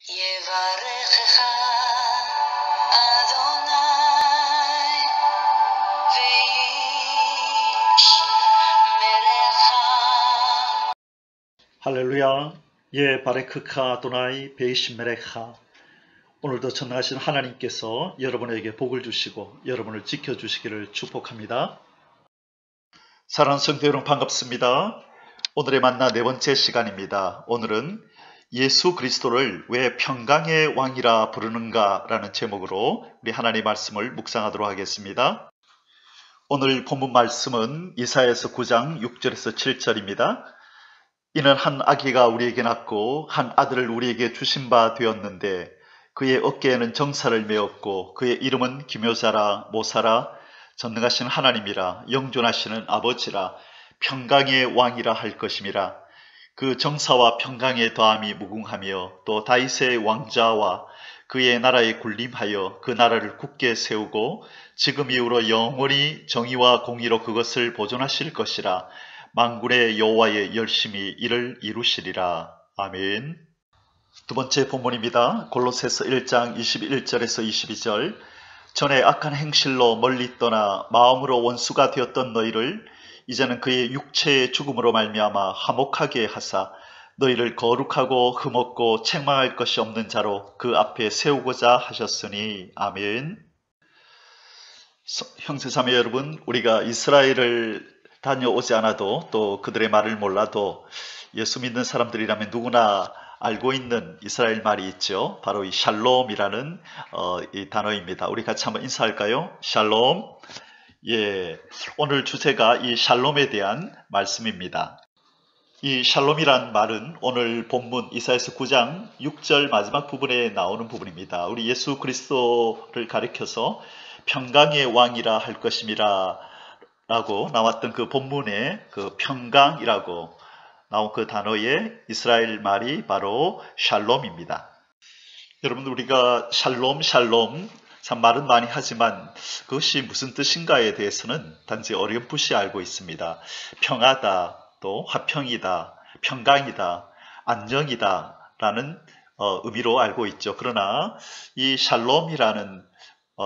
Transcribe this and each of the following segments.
יברכך אדוני וישמרך. 할렐루야. 예, 바레크카 아도나이 베이시메레카. 오늘도 전능하신 하나님께서 여러분에게 복을 주시고 여러분을 지켜주시기를 축복합니다. 사랑하는 성도 여러분, 반갑습니다. 오늘의 만나 네 번째 시간입니다. 오늘은 예수 그리스도를 왜 평강의 왕이라 부르는가 라는 제목으로 우리 하나님의 말씀을 묵상하도록 하겠습니다. 오늘 본문 말씀은 이사야서 9장 6절에서 7절입니다. 이는 한 아기가 우리에게 낳고 한 아들을 우리에게 주신 바 되었는데 그의 어깨에는 정사를 메었고 그의 이름은 기묘자라 모사라 전능하신 하나님이라 영존하시는 아버지라 평강의 왕이라 할 것임이라. 그 정사와 평강의 더함이 무궁하며 또 다윗의 왕자와 그의 나라에 군림하여 그 나라를 굳게 세우고 지금 이후로 영원히 정의와 공의로 그것을 보존하실 것이라. 만군의 여호와의 열심히 이를 이루시리라. 아멘. 두 번째 본문입니다. 골로새서 1장 21절에서 22절. 전에 악한 행실로 멀리 떠나 마음으로 원수가 되었던 너희를 이제는 그의 육체의 죽음으로 말미암아 화목하게 하사 너희를 거룩하고 흠없고 책망할 것이 없는 자로 그 앞에 세우고자 하셨으니. 아멘. 형제자매 여러분, 우리가 이스라엘을 다녀오지 않아도 또 그들의 말을 몰라도 예수 믿는 사람들이라면 누구나 알고 있는 이스라엘 말이 있죠. 바로 이 샬롬이라는 이 단어입니다. 우리 같이 한번 인사할까요? 샬롬. 예, 오늘 주제가 이 샬롬에 대한 말씀입니다. 이 샬롬이란 말은 오늘 본문 이사야서 9장 6절 마지막 부분에 나오는 부분입니다. 우리 예수 그리스도를 가리켜서 평강의 왕이라 할 것임이라 라고 나왔던 그 본문의 그 평강이라고 나온 그 단어의 이스라엘 말이 바로 샬롬입니다. 여러분, 우리가 샬롬 참 말은 많이 하지만 그것이 무슨 뜻인가에 대해서는 단지 어렴풋이 알고 있습니다. 평화다, 또 화평이다, 평강이다, 안녕이다 라는 의미로 알고 있죠. 그러나 이 샬롬이라는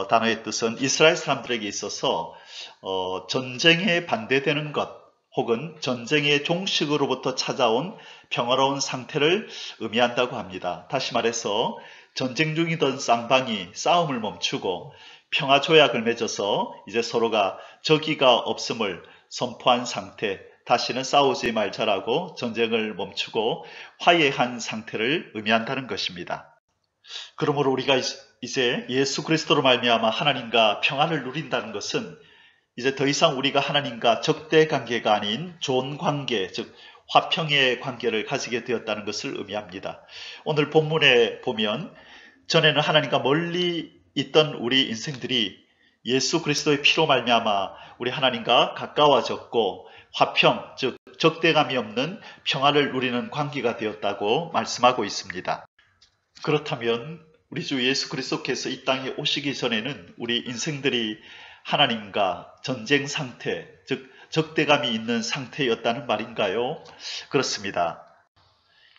단어의 뜻은 이스라엘 사람들에게 있어서 전쟁에 반대되는 것 혹은 전쟁의 종식으로부터 찾아온 평화로운 상태를 의미한다고 합니다. 다시 말해서 전쟁 중이던 쌍방이 싸움을 멈추고 평화조약을 맺어서 이제 서로가 적의가 없음을 선포한 상태, 다시는 싸우지 말자라고 전쟁을 멈추고 화해한 상태를 의미한다는 것입니다. 그러므로 우리가 이제 예수 그리스도로 말미암아 하나님과 평화를 누린다는 것은 이제 더 이상 우리가 하나님과 적대 관계가 아닌 좋은 관계, 즉 화평의 관계를 가지게 되었다는 것을 의미합니다. 오늘 본문에 보면 전에는 하나님과 멀리 있던 우리 인생들이 예수 그리스도의 피로 말미암아 우리 하나님과 가까워졌고 화평, 즉 적대감이 없는 평화를 누리는 관계가 되었다고 말씀하고 있습니다. 그렇다면 우리 주 예수 그리스도께서 이 땅에 오시기 전에는 우리 인생들이 하나님과 전쟁 상태, 즉 적대감이 있는 상태였다는 말인가요? 그렇습니다.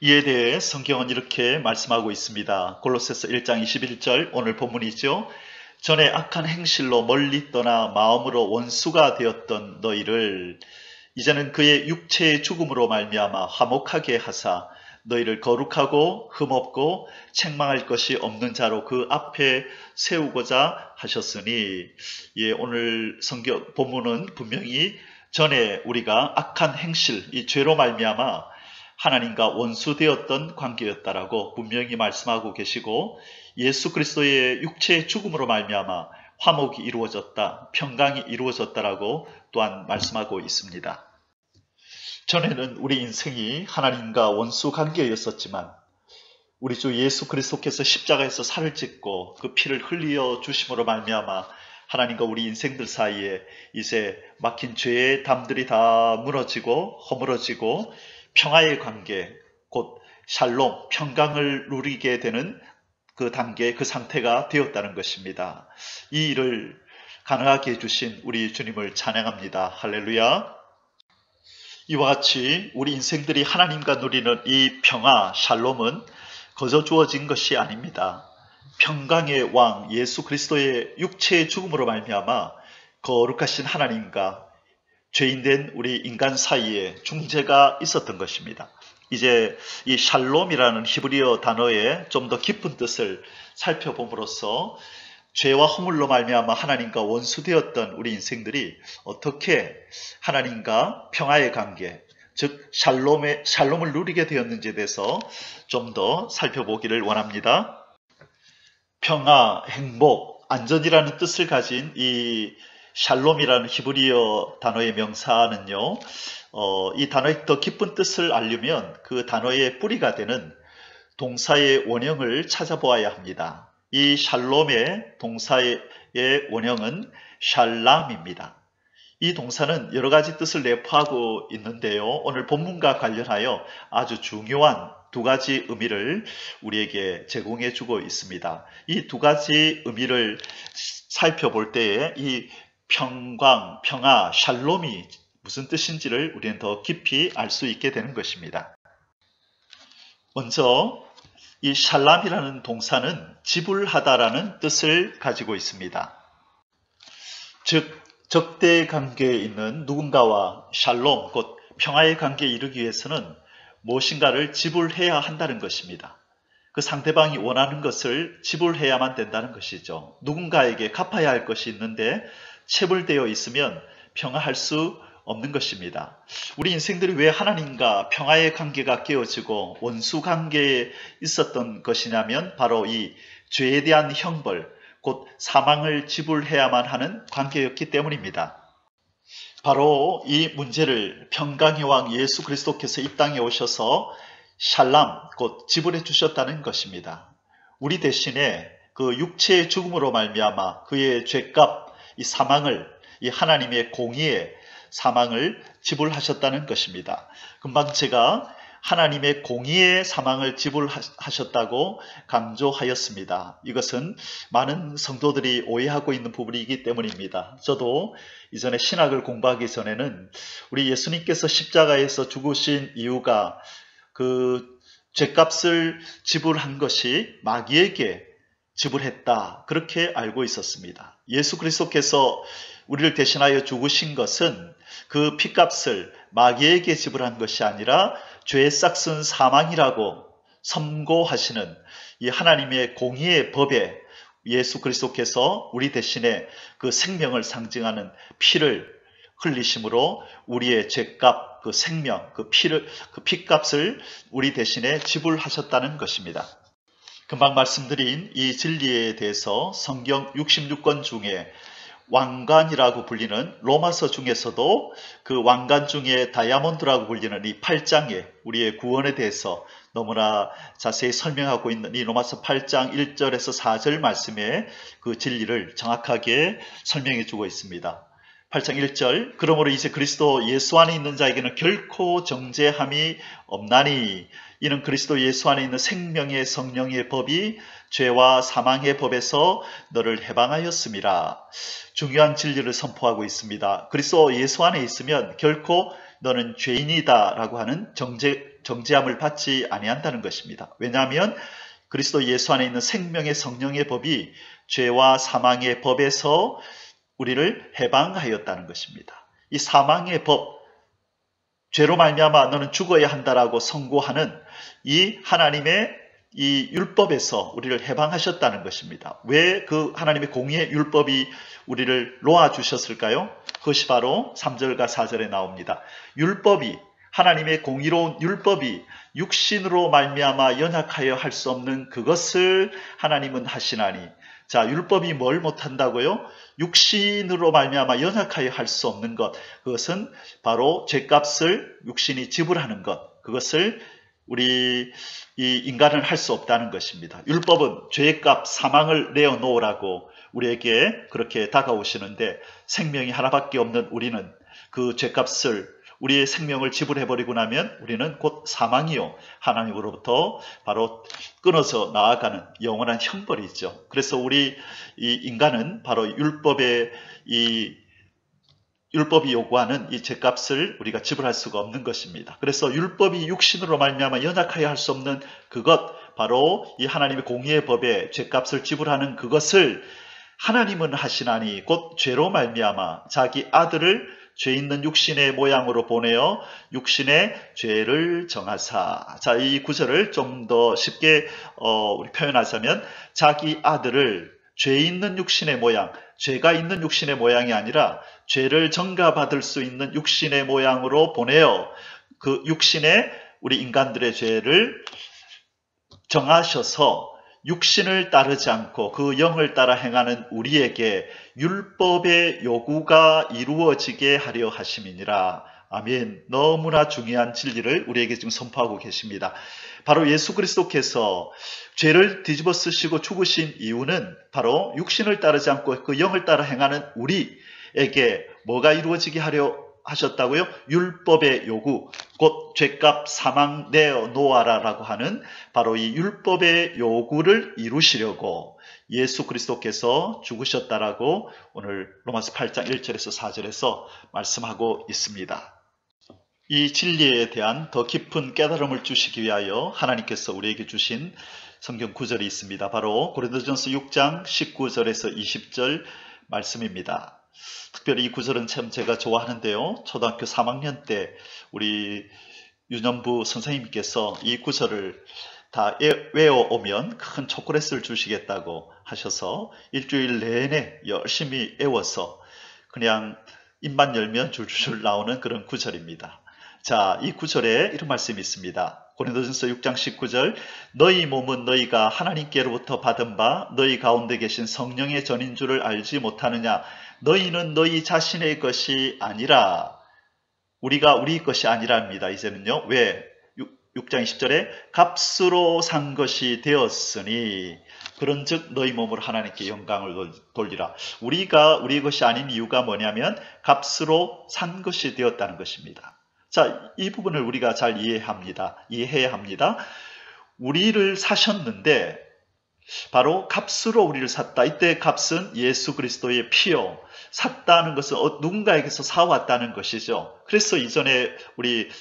이에 대해 성경은 이렇게 말씀하고 있습니다. 골로새서 1장 21절 오늘 본문이죠. 전에 악한 행실로 멀리 떠나 마음으로 원수가 되었던 너희를 이제는 그의 육체의 죽음으로 말미암아 화목하게 하사 너희를 거룩하고 흠없고 책망할 것이 없는 자로 그 앞에 세우고자 하셨으니. 예, 오늘 성경 본문은 분명히 전에 우리가 악한 행실, 이 죄로 말미암아 하나님과 원수되었던 관계였다라고 분명히 말씀하고 계시고 예수 그리스도의 육체의 죽음으로 말미암아 화목이 이루어졌다, 평강이 이루어졌다라고 또한 말씀하고 있습니다. 전에는 우리 인생이 하나님과 원수 관계였었지만 우리 주 예수 그리스도께서 십자가에서 살을 찢고 그 피를 흘려 주심으로 말미암아 하나님과 우리 인생들 사이에 이제 막힌 죄의 담들이 다 무너지고 허물어지고 평화의 관계, 곧 샬롬, 평강을 누리게 되는 그 단계, 그 상태가 되었다는 것입니다. 이 일을 가능하게 해주신 우리 주님을 찬양합니다. 할렐루야. 이와 같이 우리 인생들이 하나님과 누리는 이 평화, 샬롬은 거저 주어진 것이 아닙니다. 평강의 왕 예수 그리스도의 육체의 죽음으로 말미암아 거룩하신 하나님과 죄인된 우리 인간 사이에 중재가 있었던 것입니다. 이제 이 샬롬이라는 히브리어 단어의 좀 더 깊은 뜻을 살펴봄으로써 죄와 허물로 말미암아 하나님과 원수되었던 우리 인생들이 어떻게 하나님과 평화의 관계, 즉 샬롬을 누리게 되었는지에 대해서 좀 더 살펴보기를 원합니다. 평화, 행복, 안전이라는 뜻을 가진 이 샬롬이라는 히브리어 단어의 명사는요, 이 단어의 더 깊은 뜻을 알려면 그 단어의 뿌리가 되는 동사의 원형을 찾아보아야 합니다. 이 샬롬의 동사의 원형은 샬람입니다. 이 동사는 여러 가지 뜻을 내포하고 있는데요. 오늘 본문과 관련하여 아주 중요한 두 가지 의미를 우리에게 제공해 주고 있습니다. 이 두 가지 의미를 살펴볼 때에 이 평강, 평화, 샬롬이 무슨 뜻인지를 우리는 더 깊이 알 수 있게 되는 것입니다. 먼저 이 샬람이라는 동사는 지불하다라는 뜻을 가지고 있습니다. 즉 적대 관계에 있는 누군가와 샬롬, 곧 평화의 관계에 이르기 위해서는 무엇인가를 지불해야 한다는 것입니다. 그 상대방이 원하는 것을 지불해야만 된다는 것이죠. 누군가에게 갚아야 할 것이 있는데 체불되어 있으면 평화할 수 없는 것입니다. 우리 인생들이 왜 하나님과 평화의 관계가 깨어지고 원수 관계에 있었던 것이냐면 바로 이 죄에 대한 형벌, 곧 사망을 지불해야만 하는 관계였기 때문입니다. 바로 이 문제를 평강의 왕 예수 그리스도께서 이 땅에 오셔서 샬람, 곧 지불해 주셨다는 것입니다. 우리 대신에 그 육체의 죽음으로 말미암아 그의 죄값, 이 사망을, 이 하나님의 공의의 사망을 지불하셨다는 것입니다. 금방 제가 하나님의 공의의 사망을 지불하셨다고 강조하였습니다. 이것은 많은 성도들이 오해하고 있는 부분이기 때문입니다. 저도 이전에 신학을 공부하기 전에는 우리 예수님께서 십자가에서 죽으신 이유가 그 죄값을 지불한 것이 마귀에게 지불했다, 그렇게 알고 있었습니다. 예수 그리스도께서 우리를 대신하여 죽으신 것은 그 피값을 마귀에게 지불한 것이 아니라 죄의 싹슨 사망이라고 선고하시는 이 하나님의 공의의 법에 예수 그리스도께서 우리 대신에 그 생명을 상징하는 피를 흘리심으로 우리의 죄값, 그 생명, 그 피값을 우리 대신에 지불하셨다는 것입니다. 금방 말씀드린 이 진리에 대해서 성경 66권 중에 왕관이라고 불리는 로마서 중에서도 그 왕관 중에 다이아몬드라고 불리는 이 8장에 우리의 구원에 대해서 너무나 자세히 설명하고 있는 이 로마서 8장 1절에서 4절 말씀에 그 진리를 정확하게 설명해 주고 있습니다. 8장 1절, 그러므로 이제 그리스도 예수 안에 있는 자에게는 결코 정죄함이 없나니 이는 그리스도 예수 안에 있는 생명의 성령의 법이 죄와 사망의 법에서 너를 해방하였음이라. 중요한 진리를 선포하고 있습니다. 그리스도 예수 안에 있으면 결코 너는 죄인이다 라고 하는 정죄함을 받지 아니한다는 것입니다. 왜냐하면 그리스도 예수 안에 있는 생명의 성령의 법이 죄와 사망의 법에서 우리를 해방하였다는 것입니다. 이 사망의 법, 죄로 말미암아 너는 죽어야 한다라고 선고하는 이 하나님의 이 율법에서 우리를 해방하셨다는 것입니다. 왜 그 하나님의 공의의 율법이 우리를 놓아주셨을까요? 그것이 바로 3절과 4절에 나옵니다. 율법이, 하나님의 공의로운 율법이 육신으로 말미암아 연약하여 할 수 없는 그것을 하나님은 하시나니. 자, 율법이 뭘 못한다고요? 육신으로 말미암아 연약하여 할 수 없는 것, 그것은 바로 죄값을 육신이 지불하는 것, 그것을 우리 이 인간은 할 수 없다는 것입니다. 율법은 죄값, 사망을 내어놓으라고 우리에게 그렇게 다가오시는데 생명이 하나밖에 없는 우리는 그 죄값을, 우리의 생명을 지불해버리고 나면 우리는 곧 사망이요, 하나님으로부터 바로 끊어져 나아가는 영원한 형벌이죠. 그래서 우리 이 인간은 바로 율법이 요구하는 이 죄값을 우리가 지불할 수가 없는 것입니다. 그래서 율법이 육신으로 말미암아 연약하여 할 수 없는 그것, 바로 이 하나님의 공의의 법에 죄값을 지불하는 그것을 하나님은 하시나니 곧 죄로 말미암아 자기 아들을 죄 있는 육신의 모양으로 보내어 육신의 죄를 정하사. 자, 이 구절을 좀 더 쉽게 우리 표현하자면 자기 아들을 죄 있는 육신의 모양, 죄가 있는 육신의 모양이 아니라 죄를 전가받을 수 있는 육신의 모양으로 보내어 그 육신의 우리 인간들의 죄를 정하셔서 육신을 따르지 않고 그 영을 따라 행하는 우리에게 율법의 요구가 이루어지게 하려 하심이니라. 아멘. 너무나 중요한 진리를 우리에게 지금 선포하고 계십니다. 바로 예수 그리스도께서 죄를 뒤집어 쓰시고 죽으신 이유는 바로 육신을 따르지 않고 그 영을 따라 행하는 우리에게 뭐가 이루어지게 하려 하셨다고요? 율법의 요구, 곧 죄값 사망 내어 놓아라라고 하는 바로 이 율법의 요구를 이루시려고 예수 그리스도께서 죽으셨다라고 오늘 로마서 8장 1절에서 4절에서 말씀하고 있습니다. 이 진리에 대한 더 깊은 깨달음을 주시기 위하여 하나님께서 우리에게 주신 성경 구절이 있습니다. 바로 고린도전서 6장 19절에서 20절 말씀입니다. 특별히 이 구절은 참 제가 좋아하는데요. 초등학교 3학년 때 우리 유년부 선생님께서 이 구절을 다 외워오면 큰 초콜릿을 주시겠다고 하셔서 일주일 내내 열심히 외워서 그냥 입만 열면 줄줄 나오는 그런 구절입니다. 자, 이 구절에 이런 말씀이 있습니다. 고린도전서 6장 19절 너희 몸은 너희가 하나님께로부터 받은 바 너희 가운데 계신 성령의 전인 줄을 알지 못하느냐. 너희는 너희 자신의 것이 아니라 우리가 우리 것이 아니랍니다. 이제는요. 왜? 6장 20절에 값으로 산 것이 되었으니 그런즉 너희 몸으로 하나님께 영광을 돌리라. 우리가 우리 것이 아닌 이유가 뭐냐면 값으로 산 것이 되었다는 것입니다. 자, 이 부분을 우리가 잘 이해해야 합니다. 우리를 사셨는데 바로 값으로 우리를 샀다. 이때 값은 예수 그리스도의 피요. 샀다는 것은 누군가에게서 사왔다는 것이죠. 그래서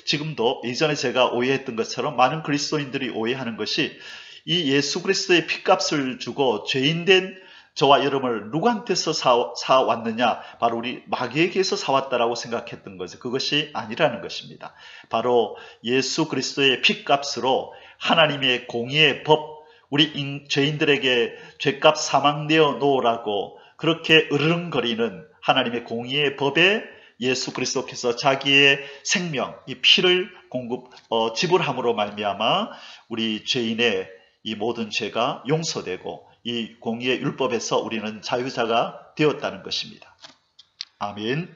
지금도 이전에 제가 오해했던 것처럼 많은 그리스도인들이 오해하는 것이 이 예수 그리스도의 피값을 주고 죄인된 저와 여러분을 누구한테서 사왔느냐? 바로 우리 마귀에게서 사왔다라고 생각했던 거죠. 그것이 아니라는 것입니다. 바로 예수 그리스도의 피값으로 하나님의 공의의 법, 우리 죄인들에게 죄값 사망 내어 놓으라고 그렇게 으르렁거리는 하나님의 공의의 법에 예수 그리스도께서 자기의 생명, 이 피를 지불함으로 말미암아 우리 죄인의 이 모든 죄가 용서되고 이 공의의 율법에서 우리는 자유자가 되었다는 것입니다. 아멘.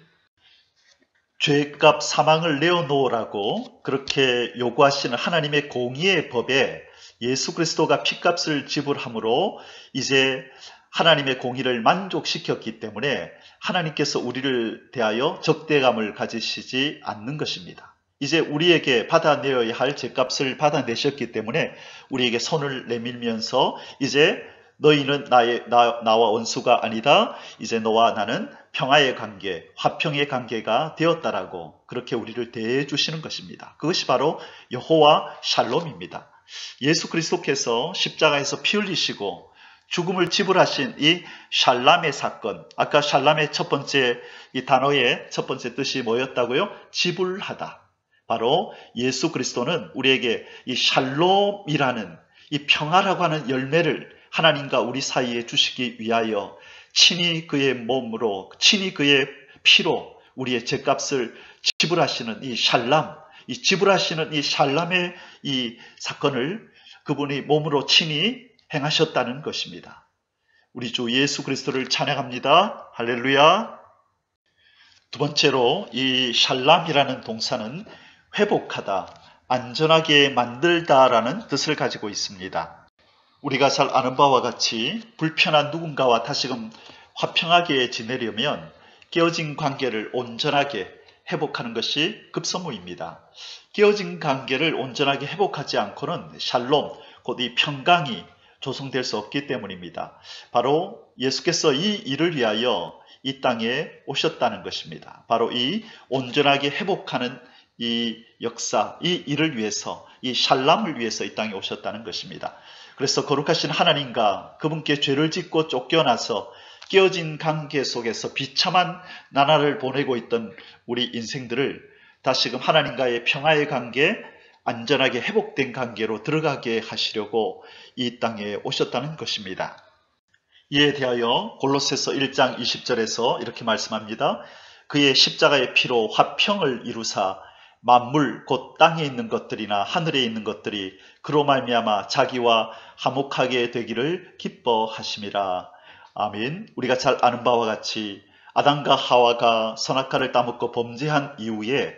죄값 사망을 내어놓으라고 그렇게 요구하시는 하나님의 공의의 법에 예수 그리스도가 피값을 지불함으로 이제 하나님의 공의를 만족시켰기 때문에 하나님께서 우리를 대하여 적대감을 가지시지 않는 것입니다. 이제 우리에게 받아내어야 할 죄값을 받아내셨기 때문에 우리에게 손을 내밀면서 이제 너희는 나와 원수가 아니다. 이제 너와 나는 평화의 관계, 화평의 관계가 되었다라고 그렇게 우리를 대해 주시는 것입니다. 그것이 바로 여호와 샬롬입니다. 예수 그리스도께서 십자가에서 피 흘리시고 죽음을 지불하신 이 샬람의 사건, 아까 샬람의 첫 번째 이 단어의 첫 번째 뜻이 뭐였다고요? 지불하다. 바로 예수 그리스도는 우리에게 이 샬롬이라는 이 평화라고 하는 열매를 하나님과 우리 사이에 주시기 위하여 친히 그의 몸으로, 친히 그의 피로 우리의 죄값을 지불하시는 이 샬람, 이 지불하시는 이 샬람의 이 사건을 그분이 몸으로 친히 행하셨다는 것입니다. 우리 주 예수 그리스도를 찬양합니다. 할렐루야. 두 번째로 이 샬람이라는 동사는 회복하다, 안전하게 만들다라는 뜻을 가지고 있습니다. 우리가 잘 아는 바와 같이 불편한 누군가와 다시금 화평하게 지내려면 깨어진 관계를 온전하게 회복하는 것이 급선무입니다. 깨어진 관계를 온전하게 회복하지 않고는 샬롬, 곧 이 평강이 조성될 수 없기 때문입니다. 바로 예수께서 이 일을 위하여 이 땅에 오셨다는 것입니다. 바로 이 온전하게 회복하는 이 역사, 이 일을 위해서, 이 샬람을 위해서 이 땅에 오셨다는 것입니다. 그래서 거룩하신 하나님과 그분께 죄를 짓고 쫓겨나서 깨어진 관계 속에서 비참한 나날을 보내고 있던 우리 인생들을 다시금 하나님과의 평화의 관계, 안전하게 회복된 관계로 들어가게 하시려고 이 땅에 오셨다는 것입니다. 이에 대하여 골로새서 1장 20절에서 이렇게 말씀합니다. 그의 십자가의 피로 화평을 이루사 만물 곧 땅에 있는 것들이나 하늘에 있는 것들이 그로 말미암아 자기와 화목하게 되기를 기뻐하심이라. 아멘. 우리가 잘 아는 바와 같이 아담과 하와가 선악과를 따먹고 범죄한 이후에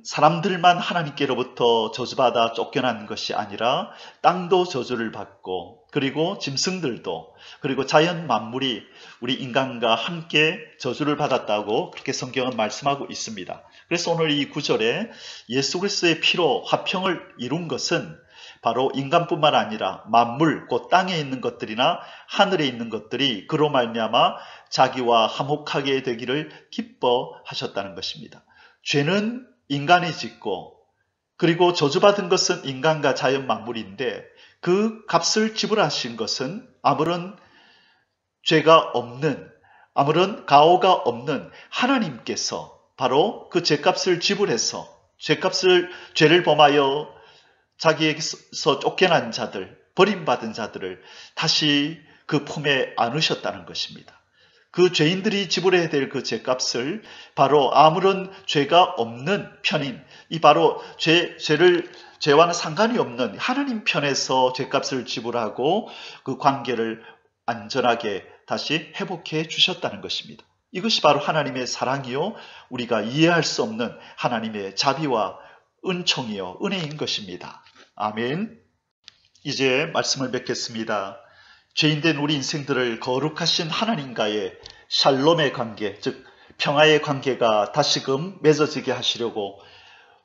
사람들만 하나님께로부터 저주받아 쫓겨난 것이 아니라 땅도 저주를 받고 그리고 짐승들도 그리고 자연 만물이 우리 인간과 함께 저주를 받았다고 그렇게 성경은 말씀하고 있습니다. 그래서 오늘 이 구절에 예수 그리스도의 피로 화평을 이룬 것은 바로 인간뿐만 아니라 만물 곧 땅에 있는 것들이나 하늘에 있는 것들이 그로 말미암아 자기와 화목하게 되기를 기뻐하셨다는 것입니다. 죄는 인간이 짓고 그리고 저주받은 것은 인간과 자연 만물인데 그 값을 지불하신 것은 아무런 죄가 없는 아무런 가오가 없는 하나님께서 바로 그 죄값을 지불해서 죄를 범하여 자기에게서 쫓겨난 자들, 버림받은 자들을 다시 그 품에 안으셨다는 것입니다. 그 죄인들이 지불해야 될 그 죄값을 바로 아무런 죄가 없는 편인 이 바로 죄와는 상관이 없는 하나님 편에서 죄값을 지불하고 그 관계를 안전하게 다시 회복해 주셨다는 것입니다. 이것이 바로 하나님의 사랑이요 우리가 이해할 수 없는 하나님의 자비와 은총이요 은혜인 것입니다. 아멘. 이제 말씀을 맺겠습니다. 죄인된 우리 인생들을 거룩하신 하나님과의 샬롬의 관계, 즉 평화의 관계가 다시금 맺어지게 하시려고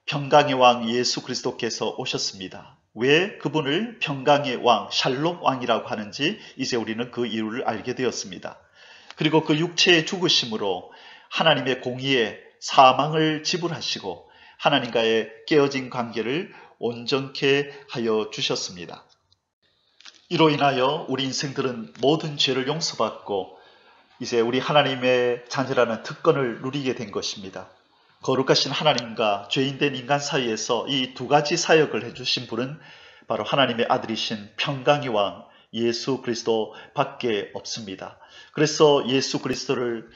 평강의 왕 예수 그리스도께서 오셨습니다. 왜 그분을 평강의 왕, 샬롬 왕이라고 하는지 이제 우리는 그 이유를 알게 되었습니다. 그리고 그 육체의 죽으심으로 하나님의 공의의 사망을 지불하시고 하나님과의 깨어진 관계를 온전케 하여 주셨습니다. 이로 인하여 우리 인생들은 모든 죄를 용서받고 이제 우리 하나님의 자녀라는 특권을 누리게 된 것입니다. 거룩하신 하나님과 죄인된 인간 사이에서 이 두 가지 사역을 해주신 분은 바로 하나님의 아들이신 평강의 왕 예수 그리스도 밖에 없습니다. 그래서 예수 그리스도를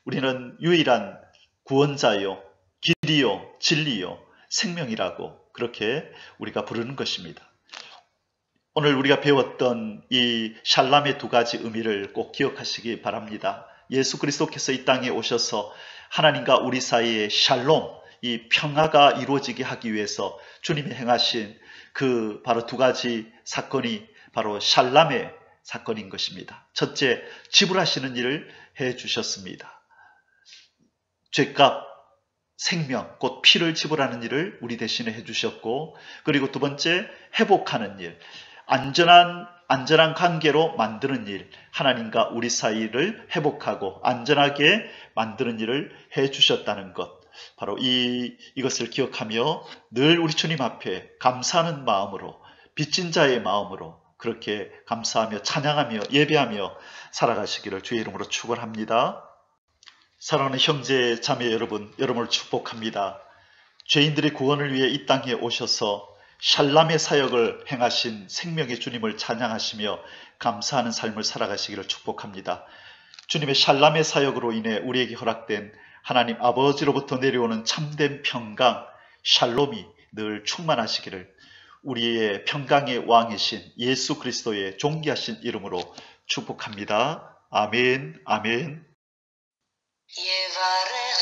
우리는 유일한 구원자요, 길이요, 진리요, 생명이라고 그렇게 우리가 부르는 것입니다. 오늘 우리가 배웠던 이 샬람의 두 가지 의미를 꼭 기억하시기 바랍니다. 예수 그리스도께서 이 땅에 오셔서 하나님과 우리 사이의 샬롬, 이 평화가 이루어지게 하기 위해서 주님이 행하신 그 바로 두 가지 사건이 바로 샬람의 사건인 것입니다. 첫째, 지불하시는 일을 해주셨습니다. 죄값, 생명, 곧 피를 지불하는 일을 우리 대신에 해주셨고, 그리고 두 번째, 회복하는 일, 안전한 관계로 만드는 일, 하나님과 우리 사이를 회복하고 안전하게 만드는 일을 해주셨다는 것. 바로 이것을 기억하며 늘 우리 주님 앞에 감사하는 마음으로, 빚진 자의 마음으로 그렇게 감사하며 찬양하며 예배하며 살아가시기를 주의 이름으로 축원합니다. 사랑하는 형제 자매 여러분을 축복합니다. 죄인들의 구원을 위해 이 땅에 오셔서 샬람의 사역을 행하신 생명의 주님을 찬양하시며 감사하는 삶을 살아가시기를 축복합니다. 주님의 샬람의 사역으로 인해 우리에게 허락된 하나님 아버지로부터 내려오는 참된 평강, 샬롬이 늘 충만하시기를 우리의 평강의 왕이신 예수 그리스도의 존귀하신 이름으로 축복합니다. 아멘, 아멘. 예바레